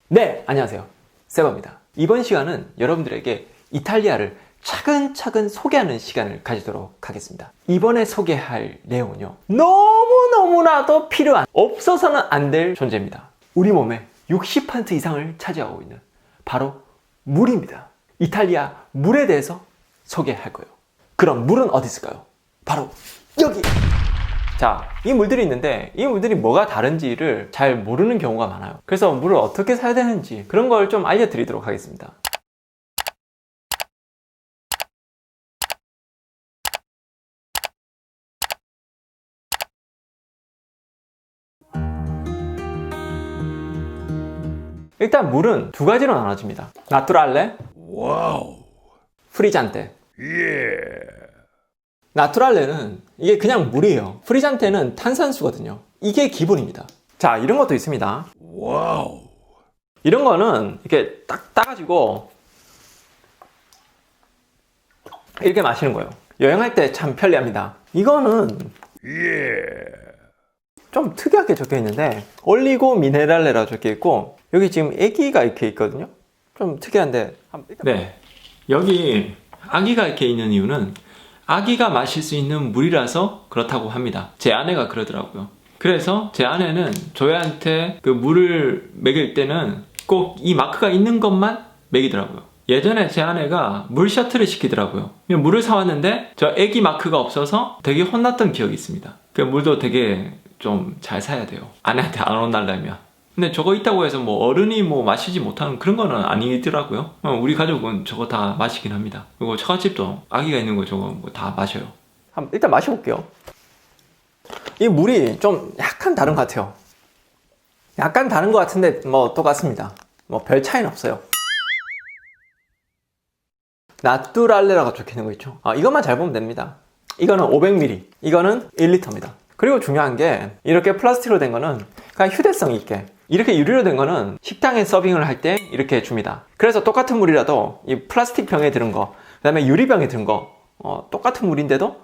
네, 안녕하세요. 세버입니다. 이번 시간은 여러분들에게 이탈리아를 차근차근 소개하는 시간을 가지도록 하겠습니다. 이번에 소개할 내용은요, 너무너무나도 필요한, 없어서는 안 될 존재입니다. 우리 몸의 60% 이상을 차지하고 있는 바로 물입니다. 이탈리아 물에 대해서 소개할 거예요. 그럼 물은 어디 있을까요? 바로 여기! 자, 이 물들이 있는데 이 물들이 뭐가 다른지를 잘 모르는 경우가 많아요. 그래서 물을 어떻게 사야 되는지 그런 걸 좀 알려드리도록 하겠습니다. 일단 물은 두 가지로 나눠집니다. 나투랄레, 와우. 프리잔테. 예. 나투랄레는 이게 그냥 물이에요. 프리잔테는 탄산수거든요. 이게 기본입니다. 자, 이런 것도 있습니다. 와우. 이런 거는 이렇게 딱 따가지고 이렇게 마시는 거예요. 여행할 때 참 편리합니다. 이거는 예. 좀 특이하게 적혀 있는데 올리고 미네랄레라고 적혀 있고 여기 지금 애기가 이렇게 있거든요. 좀 특이한데 네, 여기 아기가 이렇게 있는 이유는 아기가 마실 수 있는 물이라서 그렇다고 합니다. 제 아내가 그러더라고요. 그래서 제 아내는 저희한테 그 물을 먹일 때는 꼭 이 마크가 있는 것만 먹이더라고요. 예전에 제 아내가 물 셔틀을 시키더라고요. 물을 사왔는데 저 애기 마크가 없어서 되게 혼났던 기억이 있습니다. 그 물도 되게 좀 잘 사야 돼요. 아내한테 안 혼날려면. 근데 저거 있다고 해서 뭐 어른이 뭐 마시지 못하는 그런 거는 아니더라고요. 우리 가족은 저거 다 마시긴 합니다. 그리고 처갓집도 아기가 있는 거 저거 뭐 다 마셔요. 일단 마셔볼게요. 이 물이 좀 약간 다른 것 같아요. 약간 다른 것 같은데 뭐 똑같습니다. 뭐 별 차이는 없어요. 나뚜랄레라고 적혀있는 거 있죠. 이것만 잘 보면 됩니다. 이거는 500ml, 이거는 1리터입니다. 그리고 중요한 게 이렇게 플라스틱으로 된 거는 그냥 휴대성이 있게, 이렇게 유리로 된 거는 식당에 서빙을 할 때 이렇게 줍니다. 그래서 똑같은 물이라도 이 플라스틱 병에 들은 거, 그 다음에 유리병에 든 거 똑같은 물인데도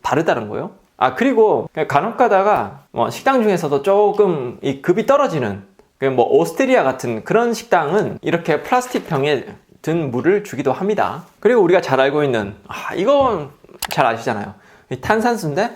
다르다는 거예요. 그리고 간혹 가다가 식당 중에서도 조금 이 급이 떨어지는 뭐 오스트리아 같은 그런 식당은 이렇게 플라스틱 병에 든 물을 주기도 합니다. 그리고 우리가 잘 알고 있는 이건 잘 아시잖아요. 이 탄산수인데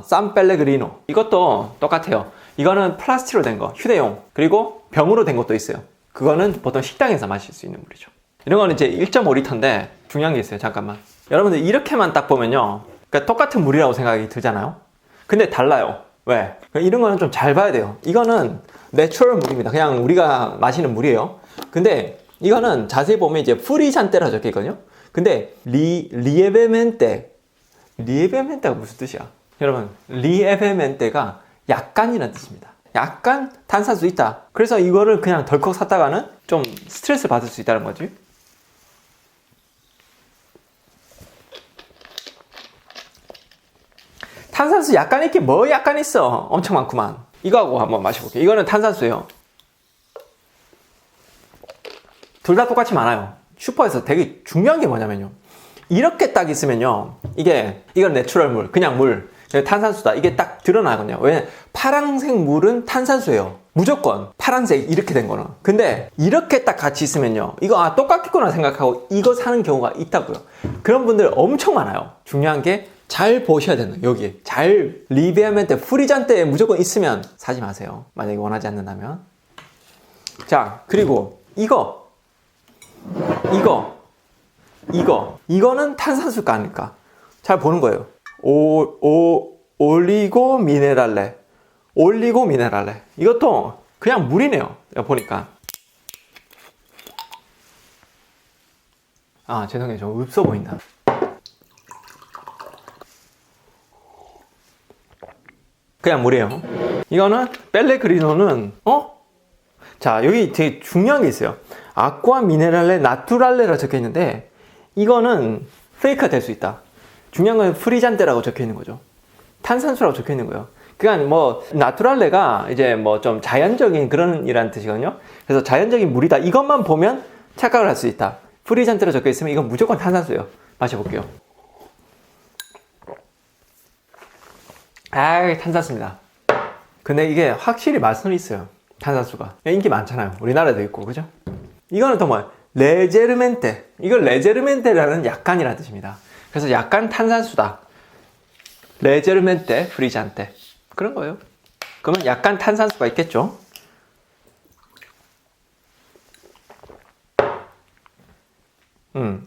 산펠레그리노, 이것도 똑같아요. 이거는 플라스틱으로 된 거, 휴대용. 그리고 병으로 된 것도 있어요. 그거는 보통 식당에서 마실 수 있는 물이죠. 이런 거는 이제 1.5리터인데 중요한 게 있어요. 잠깐만. 여러분들 이렇게만 딱 보면요, 그러니까 똑같은 물이라고 생각이 들잖아요. 근데 달라요. 왜? 이런 거는 좀 잘 봐야 돼요. 이거는 내추럴 물입니다. 그냥 우리가 마시는 물이에요. 근데 이거는 자세히 보면 이제 프리잔테라고 적혀 있거든요. 근데 리에베멘테가 무슨 뜻이야? 여러분, 리에베멘테가 약간이라는 뜻입니다. 약간 탄산수 있다. 그래서 이거를 그냥 덜컥 샀다가는 좀 스트레스 받을 수 있다는 거지. 탄산수 약간 있긴 뭐 약간 있어. 엄청 많구만. 이거하고 한번 마셔볼게요. 이거는 탄산수예요. 둘 다 똑같이 많아요. 슈퍼에서 되게 중요한 게 뭐냐면요, 이렇게 딱 있으면요, 이건 내추럴 물, 그냥 물, 탄산수다, 이게 딱 드러나거든요. 왜냐면 파란색 물은 탄산수예요. 무조건 파란색 이렇게 된 거는. 근데 이렇게 딱 같이 있으면요, 이거 똑같겠구나 생각하고 이거 사는 경우가 있다고요. 그런 분들 엄청 많아요. 중요한 게 잘 보셔야 되는, 여기 잘 리베아멘테 프리잔테에 무조건 있으면 사지 마세요. 만약에 원하지 않는다면. 자, 그리고 이거는 탄산수가 아닐까? 잘 보는 거예요. 올리고 미네랄레. 이것도 그냥 물이네요. 보니까. 죄송해요. 좀 없어 보인다. 그냥 물이에요. 이거는 펠레그리노는 자, 여기 되게 중요한 게 있어요. 아쿠아 미네랄레 나투랄레라고 적혀 있는데 이거는 페이크가 될 수 있다. 중요한 건 프리잔테라고 적혀 있는 거죠. 탄산수라고 적혀 있는 거예요. 그러니까 뭐 나투랄레가 이제 뭐 좀 자연적인 그런 이란 뜻이거든요. 그래서 자연적인 물이다, 이것만 보면 착각을 할 수 있다. 프리잔테로 적혀 있으면 이건 무조건 탄산수예요. 마셔볼게요. 탄산수입니다. 근데 이게 확실히 맛은 있어요. 탄산수가 인기 많잖아요. 우리나라에도 있고, 그죠? 이거는 또 뭐야? 레제르멘테. 이걸 레제르멘테라는 약간이라는 뜻입니다. 그래서 약간 탄산수다. 레제르멘테 프리잔테. 그런 거예요. 그러면 약간 탄산수가 있겠죠?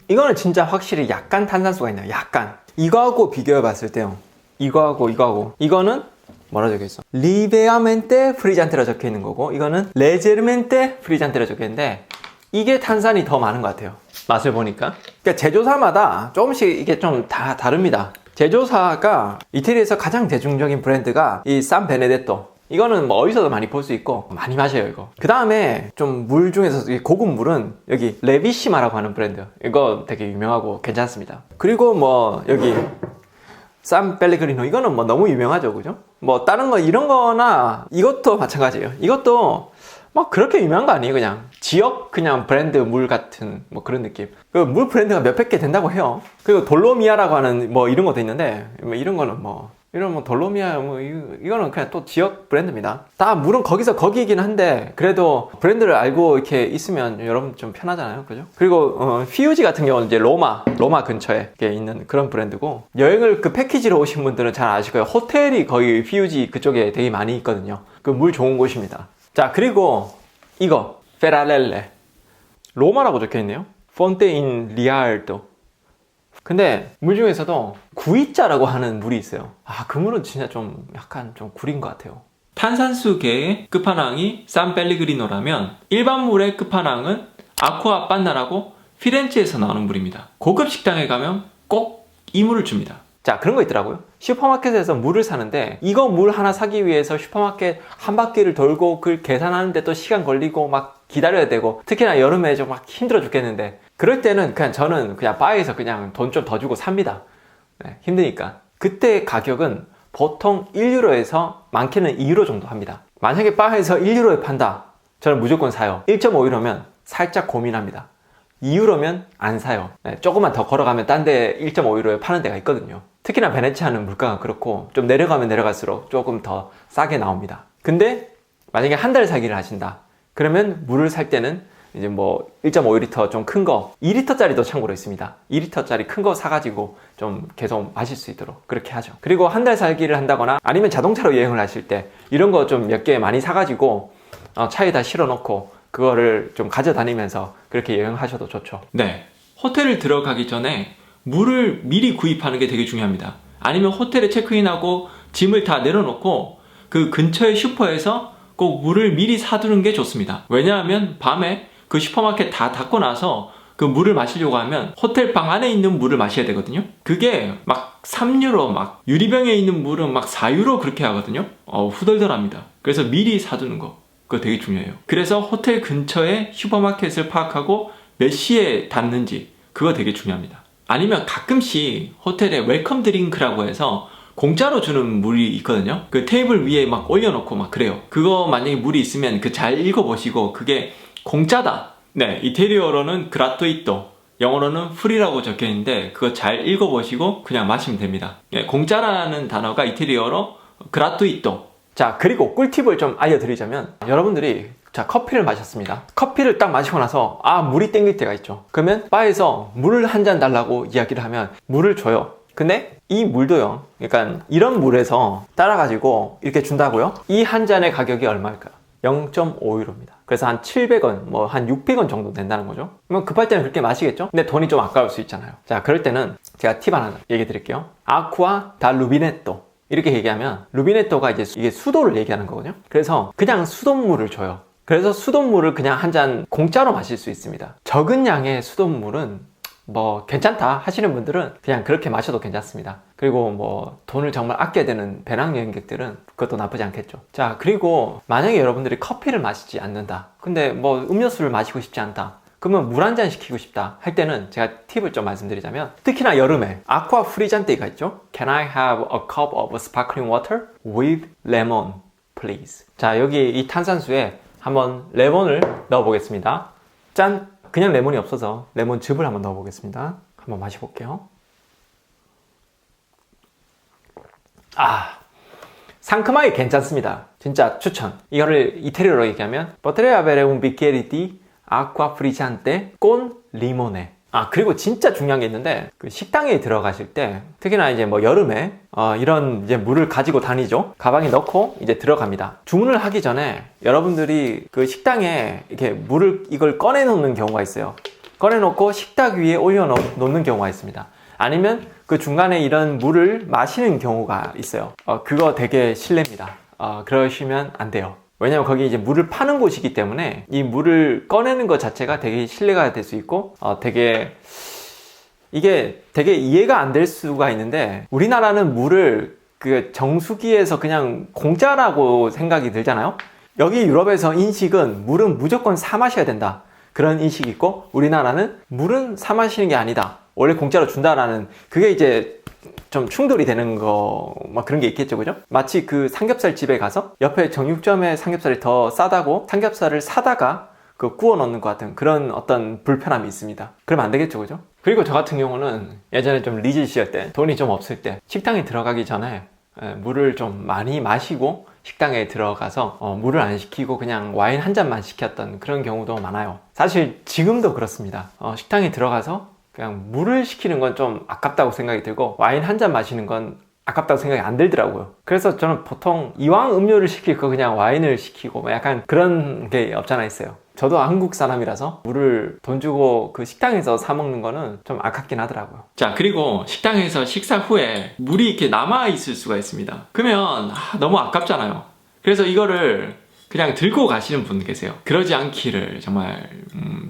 이거는 진짜 확실히 약간 탄산수가 있나요? 약간. 이거하고 비교해 봤을 때요. 이거하고. 이거는 뭐라 적혀 있어? 리베아멘테 프리잔테라 적혀 있는 거고, 이거는 레제르멘테 프리잔테라 적혀 있는데, 이게 탄산이 더 많은 것 같아요. 맛을 보니까. 그러니까 제조사마다 조금씩 이게 좀 다 다릅니다. 제조사가 이태리에서 가장 대중적인 브랜드가 이 산 베네데토. 이거는 뭐 어디서도 많이 볼 수 있고 많이 마셔요, 이거. 그 다음에 좀 물 중에서 고급 물은 여기 레비시마라고 하는 브랜드. 이거 되게 유명하고 괜찮습니다. 그리고 뭐 여기 산 펠레그리노, 이거는 뭐 너무 유명하죠, 그죠? 뭐 다른 거 이런 거나 이것도 마찬가지예요. 이것도 막 그렇게 유명한 거 아니에요. 그냥 지역 그냥 브랜드 물 같은 뭐 그런 느낌. 그 물 브랜드가 몇백 개 된다고 해요. 그리고 돌로미아라고 하는 뭐 이런 것도 있는데, 뭐 이런 거는 뭐 이런 뭐 돌로미아 뭐 이거는 그냥 또 지역 브랜드입니다. 다 물은 거기서 거기이긴 한데, 그래도 브랜드를 알고 이렇게 있으면 여러분 좀 편하잖아요, 그죠? 그리고 피우지 같은 경우는 이제 로마 근처에 있는 그런 브랜드고, 여행을 그 패키지로 오신 분들은 잘 아실 거예요. 호텔이 거의 피우지 그쪽에 되게 많이 있거든요. 그 물 좋은 곳입니다. 자, 그리고 이거 페라렐레, 로마라고 적혀있네요. 폰테 인 리알도. 근데 물 중에서도 구이자라고 하는 물이 있어요. 그 물은 진짜 좀 약간 좀 구린 것 같아요. 탄산수계의 끝판왕이 산 펠레그리노라면, 일반 물의 끝판왕은 아쿠아 판나라고 피렌체에서 나오는 물입니다. 고급 식당에 가면 꼭 이 물을 줍니다. 자, 그런 거 있더라고요. 슈퍼마켓에서 물을 사는데, 이거 물 하나 사기 위해서 슈퍼마켓 한 바퀴를 돌고 그걸 계산하는데 또 시간 걸리고 막 기다려야 되고, 특히나 여름에 좀 막 힘들어 죽겠는데, 그럴 때는 그냥 저는 그냥 바에서 그냥 돈 좀 더 주고 삽니다. 네, 힘드니까. 그때 가격은 보통 1유로에서 많게는 2유로 정도 합니다. 만약에 바에서 1유로에 판다, 저는 무조건 사요. 1.5유로면 살짝 고민합니다. 2유로면 안 사요. 네, 조금만 더 걸어가면 딴 데 1.5유로에 파는 데가 있거든요. 특히나 베네치아는 물가가 그렇고, 좀 내려가면 내려갈수록 조금 더 싸게 나옵니다. 근데 만약에 한 달 사기를 하신다, 그러면 물을 살 때는 이제 뭐 1.5리터 좀 큰 거, 2리터짜리도 참고로 있습니다. 2리터짜리 큰 거 사가지고 좀 계속 마실 수 있도록 그렇게 하죠. 그리고 한 달 살기를 한다거나 아니면 자동차로 여행을 하실 때 이런 거 좀 몇 개 많이 사가지고 차에다 실어놓고 그거를 좀 가져다니면서 그렇게 여행하셔도 좋죠. 네, 호텔을 들어가기 전에 물을 미리 구입하는 게 되게 중요합니다. 아니면 호텔에 체크인하고 짐을 다 내려놓고 그 근처의 슈퍼에서 꼭 물을 미리 사두는 게 좋습니다. 왜냐하면 밤에 그 슈퍼마켓 다 닫고 나서 그 물을 마시려고 하면 호텔 방 안에 있는 물을 마셔야 되거든요. 그게 막 3유로, 막 유리병에 있는 물은 막 4유로 그렇게 하거든요. 후덜덜합니다. 그래서 미리 사두는 거, 그거 되게 중요해요. 그래서 호텔 근처에 슈퍼마켓을 파악하고 몇 시에 닫는지, 그거 되게 중요합니다. 아니면 가끔씩 호텔에 웰컴 드링크라고 해서 공짜로 주는 물이 있거든요. 그 테이블 위에 막 올려놓고 막 그래요. 그거 만약에 물이 있으면 그 잘 읽어보시고, 그게 공짜다. 네, 이태리어로는 그라토이토, 영어로는 프리라고 적혀있는데 그거 잘 읽어보시고 그냥 마시면 됩니다. 네, 공짜라는 단어가 이태리어로 그라토이토. 자, 그리고 꿀팁을 좀 알려드리자면, 여러분들이 자, 커피를 마셨습니다. 커피를 딱 마시고 나서 물이 땡길 때가 있죠. 그러면 바에서 물을 한 잔 달라고 이야기를 하면 물을 줘요. 근데 이 물도요, 그러니까 이런 물에서 따라가지고 이렇게 준다고요? 이 한 잔의 가격이 얼마일까요? 0.5유로입니다. 그래서 한 700원, 뭐 한 600원 정도 된다는 거죠. 그러면 급할 때는 그렇게 마시겠죠? 근데 돈이 좀 아까울 수 있잖아요. 자, 그럴 때는 제가 팁 하나 얘기해 드릴게요. 아쿠아 다 루비네토, 이렇게 얘기하면, 루비네토가 이게 수도를 얘기하는 거거든요. 그래서 그냥 수돗물을 줘요. 그래서 수돗물을 그냥 한 잔 공짜로 마실 수 있습니다. 적은 양의 수돗물은 뭐 괜찮다 하시는 분들은 그냥 그렇게 마셔도 괜찮습니다. 그리고 뭐 돈을 정말 아껴야 되는 배낭여행객들은 그것도 나쁘지 않겠죠. 자, 그리고 만약에 여러분들이 커피를 마시지 않는다, 근데 뭐 음료수를 마시고 싶지 않다, 그러면 물 한 잔 시키고 싶다 할 때는 제가 팁을 좀 말씀드리자면, 특히나 여름에 아쿠아 프리잔테가 있죠. Can I have a cup of sparkling water with lemon, please? 자, 여기 이 탄산수에 한번 레몬을 넣어 보겠습니다. 짠! 그냥 레몬이 없어서 레몬즙을 한번 넣어 보겠습니다. 한번 마셔볼게요. 상큼하게 괜찮습니다. 진짜 추천. 이거를 이태리어로 얘기하면 Potrei avere un bicchiere di acqua frizzante con limone. 그리고 진짜 중요한 게 있는데, 그 식당에 들어가실 때, 특히나 이제 뭐 여름에, 이런 이제 물을 가지고 다니죠. 가방에 넣고 이제 들어갑니다. 주문을 하기 전에 여러분들이 그 식당에 이렇게 이걸 꺼내 놓는 경우가 있어요. 꺼내 놓고 식탁 위에 올려 놓는 경우가 있습니다. 아니면 그 중간에 이런 물을 마시는 경우가 있어요. 그거 되게 실례입니다. 그러시면 안 돼요. 왜냐면 거기 이제 물을 파는 곳이기 때문에 이 물을 꺼내는 것 자체가 되게 실례가 될 수 있고, 이게 되게 이해가 안 될 수가 있는데, 우리나라는 물을 그 정수기에서 그냥 공짜라고 생각이 들잖아요. 여기 유럽에서 인식은 물은 무조건 사 마셔야 된다, 그런 인식이 있고, 우리나라는 물은 사 마시는 게 아니다, 원래 공짜로 준다라는, 그게 이제 좀 충돌이 되는 막 그런 게 있겠죠, 그죠? 마치 그 삼겹살 집에 가서 옆에 정육점에 삼겹살이 더 싸다고 삼겹살을 사다가 그 구워 넣는 것 같은 그런 어떤 불편함이 있습니다. 그러면 안 되겠죠, 그죠? 그리고 저 같은 경우는 예전에 좀 리즈 시절 때, 돈이 좀 없을 때 식당에 들어가기 전에 물을 좀 많이 마시고 식당에 들어가서 물을 안 시키고 그냥 와인 한 잔만 시켰던 그런 경우도 많아요. 사실 지금도 그렇습니다. 식당에 들어가서 그냥 물을 시키는 건 좀 아깝다고 생각이 들고, 와인 한 잔 마시는 건 아깝다고 생각이 안 들더라고요. 그래서 저는 보통 이왕 음료를 시킬 거 그냥 와인을 시키고, 뭐 약간 그런 게 없잖아 있어요. 저도 한국 사람이라서 물을 돈 주고 그 식당에서 사 먹는 거는 좀 아깝긴 하더라고요. 자, 그리고 식당에서 식사 후에 물이 이렇게 남아 있을 수가 있습니다. 그러면 너무 아깝잖아요. 그래서 이거를 그냥 들고 가시는 분 계세요. 그러지 않기를 정말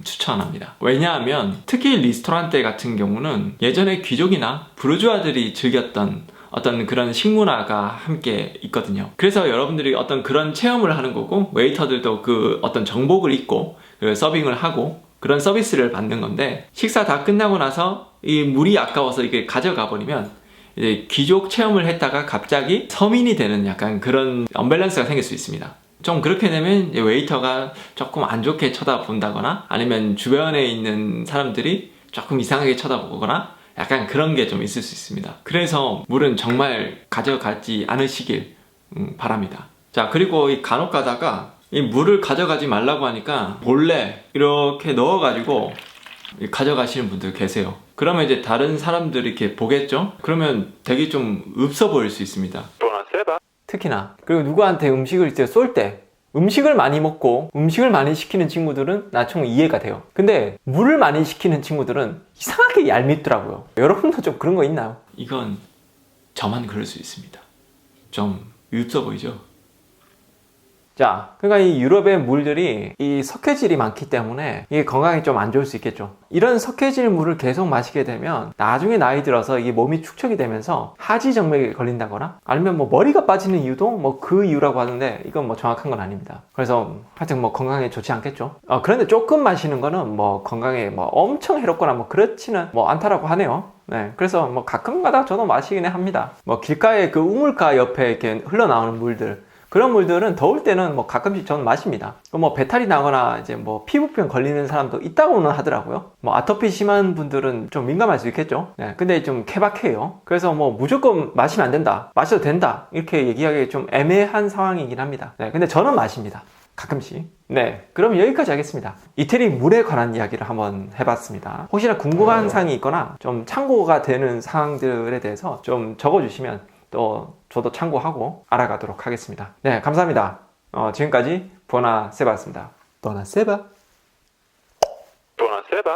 추천합니다. 왜냐하면 특히 리스토랑때 같은 경우는 예전에 귀족이나 부르주아들이 즐겼던 어떤 그런 식문화가 함께 있거든요. 그래서 여러분들이 어떤 그런 체험을 하는 거고, 웨이터들도 그 어떤 정복을 입고 서빙을 하고 그런 서비스를 받는 건데, 식사 다 끝나고 나서 이 물이 아까워서 이게 가져가 버리면 이제 귀족 체험을 했다가 갑자기 서민이 되는 약간 그런 언밸런스가 생길 수 있습니다. 좀 그렇게 되면 웨이터가 조금 안 좋게 쳐다본다거나, 아니면 주변에 있는 사람들이 조금 이상하게 쳐다보거나, 약간 그런 게 좀 있을 수 있습니다. 그래서 물은 정말 가져가지 않으시길 바랍니다. 자, 그리고 이 간혹 가다가 이 물을 가져가지 말라고 하니까 몰래 이렇게 넣어가지고 가져가시는 분들 계세요. 그러면 이제 다른 사람들이 이렇게 보겠죠? 그러면 되게 좀 없어 보일 수 있습니다. 특히나, 그리고 누구한테 음식을 이제 쏠 때, 음식을 많이 먹고 음식을 많이 시키는 친구들은 나중 이해가 돼요. 근데 물을 많이 시키는 친구들은 이상하게 얄밉더라고요. 여러분도 좀 그런 거 있나요? 이건 저만 그럴 수 있습니다. 좀 없어 보이죠? 자, 그러니까 이 유럽의 물들이 이 석회질이 많기 때문에 이게 건강에 좀 안 좋을 수 있겠죠. 이런 석회질 물을 계속 마시게 되면 나중에 나이 들어서 이게 몸이 축적이 되면서 하지정맥에 걸린다거나, 아니면 뭐 머리가 빠지는 이유도 뭐 그 이유라고 하는데, 이건 뭐 정확한 건 아닙니다. 그래서 하여튼 뭐 건강에 좋지 않겠죠. 그런데 조금 마시는 거는 뭐 건강에 뭐 엄청 해롭거나 뭐 그렇지는 뭐 않다라고 하네요. 네, 그래서 뭐 가끔가다 저도 마시긴 합니다. 뭐 길가에 그 우물가 옆에 이렇게 흘러나오는 물들, 그런 물들은 더울 때는 뭐 가끔씩 저는 마십니다. 뭐 배탈이 나거나 이제 뭐 피부병 걸리는 사람도 있다고는 하더라고요. 뭐 아토피 심한 분들은 좀 민감할 수 있겠죠. 네, 근데 좀 케바케예요. 그래서 뭐 무조건 마시면 안 된다, 마셔도 된다, 이렇게 얘기하기 좀 애매한 상황이긴 합니다. 네, 근데 저는 마십니다. 가끔씩. 네, 그럼 여기까지 하겠습니다. 이태리 물에 관한 이야기를 한번 해봤습니다. 혹시나 궁금한 사항이 있거나 좀 참고가 되는 사항들에 대해서 좀 적어주시면 또 저도 참고하고 알아가도록 하겠습니다. 네, 감사합니다. 지금까지 부어나세바였습니다. 부어나세바.